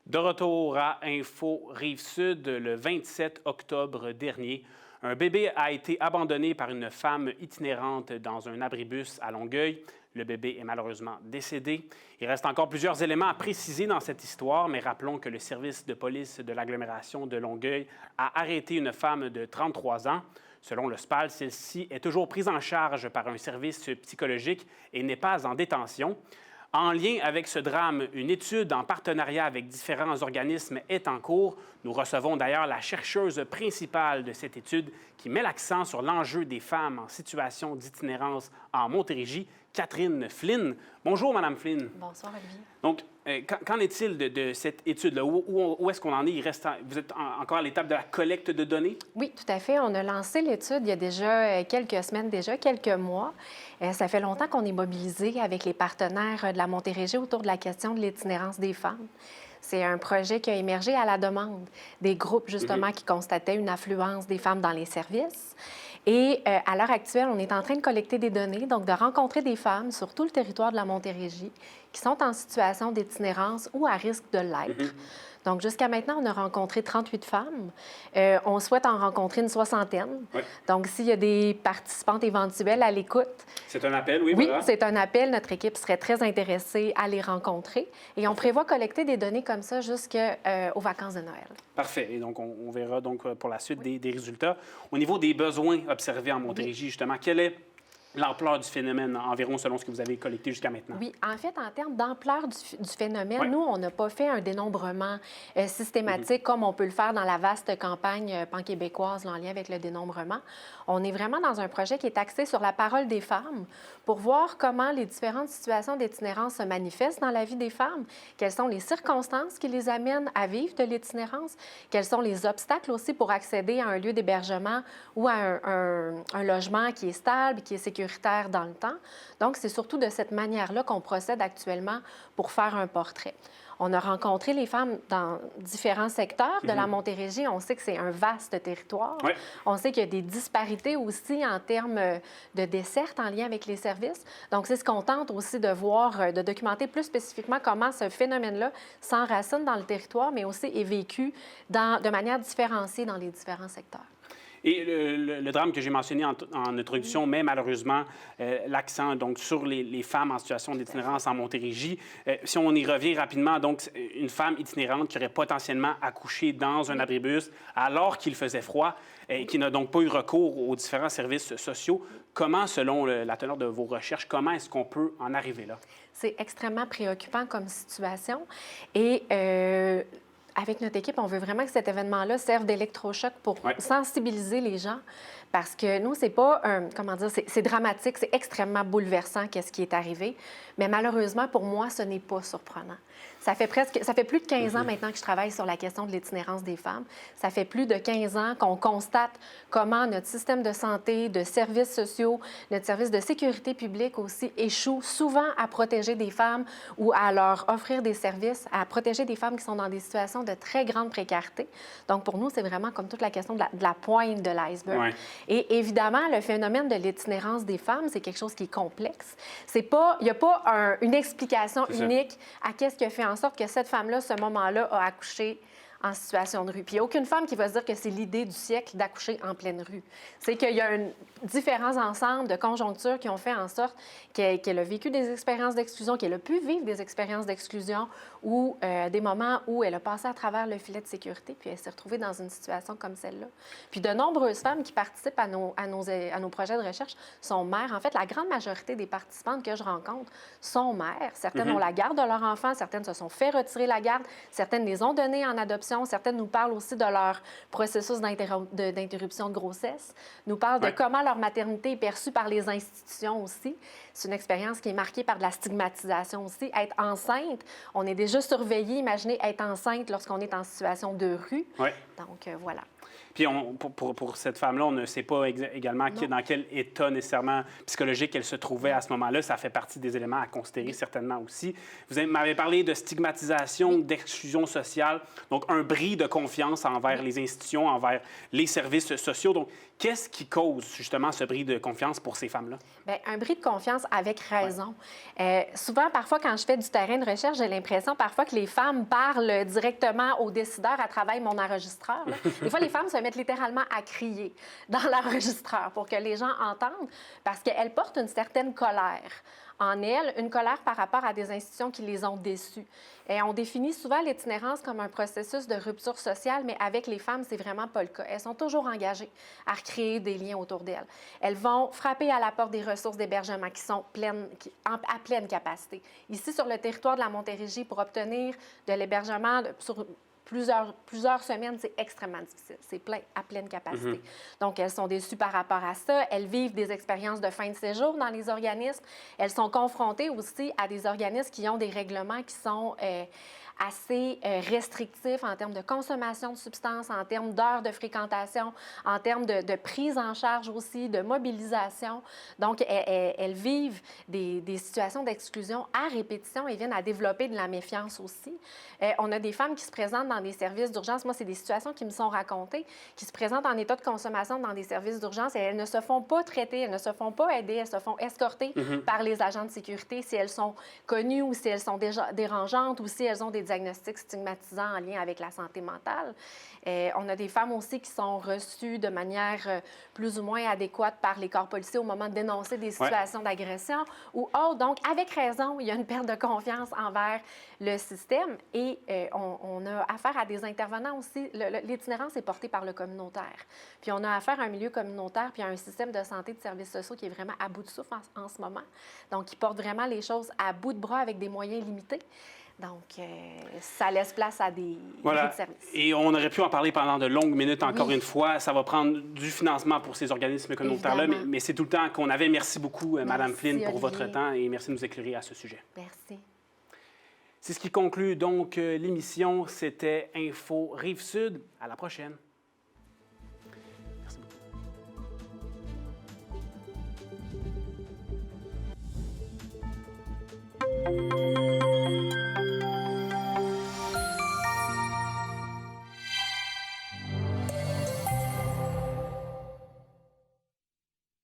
De retour à Info Rive-Sud, le 27 octobre dernier, un bébé a été abandonné par une femme itinérante dans un abribus à Longueuil. Le bébé est malheureusement décédé. Il reste encore plusieurs éléments à préciser dans cette histoire, mais rappelons que le service de police de l'agglomération de Longueuil a arrêté une femme de 33 ans. Selon le SPAL, celle-ci est toujours prise en charge par un service psychologique et n'est pas en détention. En lien avec ce drame, une étude en partenariat avec différents organismes est en cours. Nous recevons d'ailleurs la chercheuse principale de cette étude qui met l'accent sur l'enjeu des femmes en situation d'itinérance en Montérégie, Catherine Flynn. Bonjour, Madame Flynn. Bonsoir, Olivier. Donc, qu'en est-il de cette étude-là? Où est-ce qu'on en est? Vous êtes encore à l'étape de la collecte de données? Oui, tout à fait. On a lancé l'étude il y a déjà quelques semaines, quelques mois. Ça fait longtemps qu'on est mobilisé avec les partenaires de la Montérégie autour de la question de l'itinérance des femmes. C'est un projet qui a émergé à la demande des groupes, justement, qui constataient une affluence des femmes dans les services. Et à l'heure actuelle, on est en train de collecter des données, donc de rencontrer des femmes sur tout le territoire de la Montérégie qui sont en situation d'itinérance ou à risque de l'être. Donc, jusqu'à maintenant, on a rencontré 38 femmes. On souhaite en rencontrer une soixantaine. Oui. Donc, s'il y a des participantes éventuelles à l'écoute... C'est un appel, oui, oui, voilà. Oui, c'est un appel. Notre équipe serait très intéressée à les rencontrer. Et on prévoit collecter des données comme ça jusqu'aux vacances de Noël. Parfait. Et donc, on verra donc pour la suite des résultats. Au niveau des besoins observés en Montérégie, justement, quelle est l'ampleur du phénomène environ selon ce que vous avez collecté jusqu'à maintenant? Oui, en fait, en termes d'ampleur du phénomène, nous, on n'a pas fait un dénombrement systématique comme on peut le faire dans la vaste campagne pan-québécoise en lien avec le dénombrement. On est vraiment dans un projet qui est axé sur la parole des femmes pour voir comment les différentes situations d'itinérance se manifestent dans la vie des femmes, quelles sont les circonstances qui les amènent à vivre de l'itinérance, quels sont les obstacles aussi pour accéder à un lieu d'hébergement ou à un logement qui est stable, qui est sécurisé dans le temps. Donc, c'est surtout de cette manière-là qu'on procède actuellement pour faire un portrait. On a rencontré les femmes dans différents secteurs de la Montérégie. On sait que c'est un vaste territoire. Oui. On sait qu'il y a des disparités aussi en termes de desserte en lien avec les services. Donc, c'est ce qu'on tente aussi de voir, de documenter plus spécifiquement comment ce phénomène-là s'enracine dans le territoire, mais aussi est vécu de manière différenciée dans les différents secteurs. Et le drame que j'ai mentionné en introduction met malheureusement l'accent donc sur les femmes en situation d'itinérance en Montérégie. Si on y revient rapidement, donc une femme itinérante qui aurait potentiellement accouché dans un abribus alors qu'il faisait froid et qui n'a donc pas eu recours aux différents services sociaux. Comment, selon la teneur de vos recherches, comment est-ce qu'on peut en arriver là? C'est extrêmement préoccupant comme situation et avec notre équipe, on veut vraiment que cet événement-là serve d'électrochoc pour sensibiliser les gens. Parce que nous, c'est pas c'est dramatique, c'est extrêmement bouleversant qu'est-ce qui est arrivé. Mais malheureusement, pour moi, ce n'est pas surprenant. Ça fait plus de 15 ans maintenant que je travaille sur la question de l'itinérance des femmes. Ça fait plus de 15 ans qu'on constate comment notre système de santé, de services sociaux, notre service de sécurité publique aussi échoue souvent à protéger des femmes ou à leur offrir des services, à protéger des femmes qui sont dans des situations de très grande précarité. Donc, pour nous, c'est vraiment comme toute la question de la pointe de l'iceberg. Ouais. Et évidemment, le phénomène de l'itinérance des femmes, c'est quelque chose qui est complexe. Il n'y a pas une explication unique à qu'est-ce qui a fait en sorte que cette femme-là, ce moment-là, a accouché en situation de rue. Puis il n'y a aucune femme qui va se dire que c'est l'idée du siècle d'accoucher en pleine rue. C'est qu'il y a différents ensembles de conjonctures qui ont fait en sorte qu'elle a vécu des expériences d'exclusion, qu'elle a pu vivre des expériences d'exclusion ou des moments où elle a passé à travers le filet de sécurité, puis elle s'est retrouvée dans une situation comme celle-là. Puis de nombreuses femmes qui participent à nos projets de recherche sont mères. En fait, la grande majorité des participantes que je rencontre sont mères. Certaines ont la garde de leur enfant, certaines se sont fait retirer la garde, certaines les ont données en adoption. Certaines nous parlent aussi de leur processus d'interruption de grossesse, nous parlent de comment leur maternité est perçue par les institutions aussi. C'est une expérience qui est marquée par de la stigmatisation aussi. Être enceinte, on est déjà surveillé. Imaginez être enceinte lorsqu'on est en situation de rue. Donc, voilà. Puis pour cette femme-là, on ne sait pas également dans quel état nécessairement psychologique elle se trouvait à ce moment-là. Ça fait partie des éléments à considérer certainement aussi. Vous m'avez parlé de stigmatisation, d'exclusion sociale, donc un bris de confiance envers les institutions, envers les services sociaux. Donc, qu'est-ce qui cause justement ce bris de confiance pour ces femmes-là? Bien, un bris de confiance avec raison. Souvent, parfois, quand je fais du terrain de recherche, j'ai l'impression parfois que les femmes parlent directement aux décideurs à travers mon enregistreur. Des fois, les femmes se mettent littéralement à crier dans l'enregistreur pour que les gens entendent parce qu'elles portent une certaine colère en elles, une colère par rapport à des institutions qui les ont déçues. Et on définit souvent l'itinérance comme un processus de rupture sociale, mais avec les femmes, c'est vraiment pas le cas. Elles sont toujours engagées à recréer des liens autour d'elles. Elles vont frapper à la porte des ressources d'hébergement qui sont à pleine capacité. Ici, sur le territoire de la Montérégie, pour obtenir de l'hébergement sur plusieurs semaines, c'est extrêmement difficile. C'est à pleine capacité. Donc, elles sont déçues par rapport à ça. Elles vivent des expériences de fin de séjour dans les organismes. Elles sont confrontées aussi à des organismes qui ont des règlements qui sont assez restrictifs en termes de consommation de substances, en termes d'heures de fréquentation, en termes de prise en charge aussi, de mobilisation. Donc, elles vivent des situations d'exclusion à répétition et viennent à développer de la méfiance aussi. On a des femmes qui se présentent dans des services d'urgence. Moi, c'est des situations qui me sont racontées, qui se présentent en état de consommation dans des services d'urgence et elles ne se font pas traiter, elles ne se font pas aider, elles se font escorter par les agents de sécurité si elles sont connues ou si elles sont déjà dérangeantes ou si elles ont des diagnostics stigmatisants en lien avec la santé mentale. On a des femmes aussi qui sont reçues de manière plus ou moins adéquate par les corps policiers au moment de dénoncer des situations d'agression ou autres. Donc, avec raison, il y a une perte de confiance envers le système et on a affaire à des intervenants aussi. L'itinérance est portée par le communautaire. Puis on a affaire à un milieu communautaire puis à un système de santé de services sociaux qui est vraiment à bout de souffle en ce moment. Donc, il porte vraiment les choses à bout de bras avec des moyens limités. Donc, ça laisse place à des services. Et on aurait pu en parler pendant de longues minutes, encore une fois. Ça va prendre du financement pour ces organismes communautaires-là, mais c'est tout le temps qu'on avait. Merci beaucoup, Mme Flynn, pour votre temps et merci de nous éclairer à ce sujet. Merci. C'est ce qui conclut donc l'émission. C'était Info Rive-Sud. À la prochaine.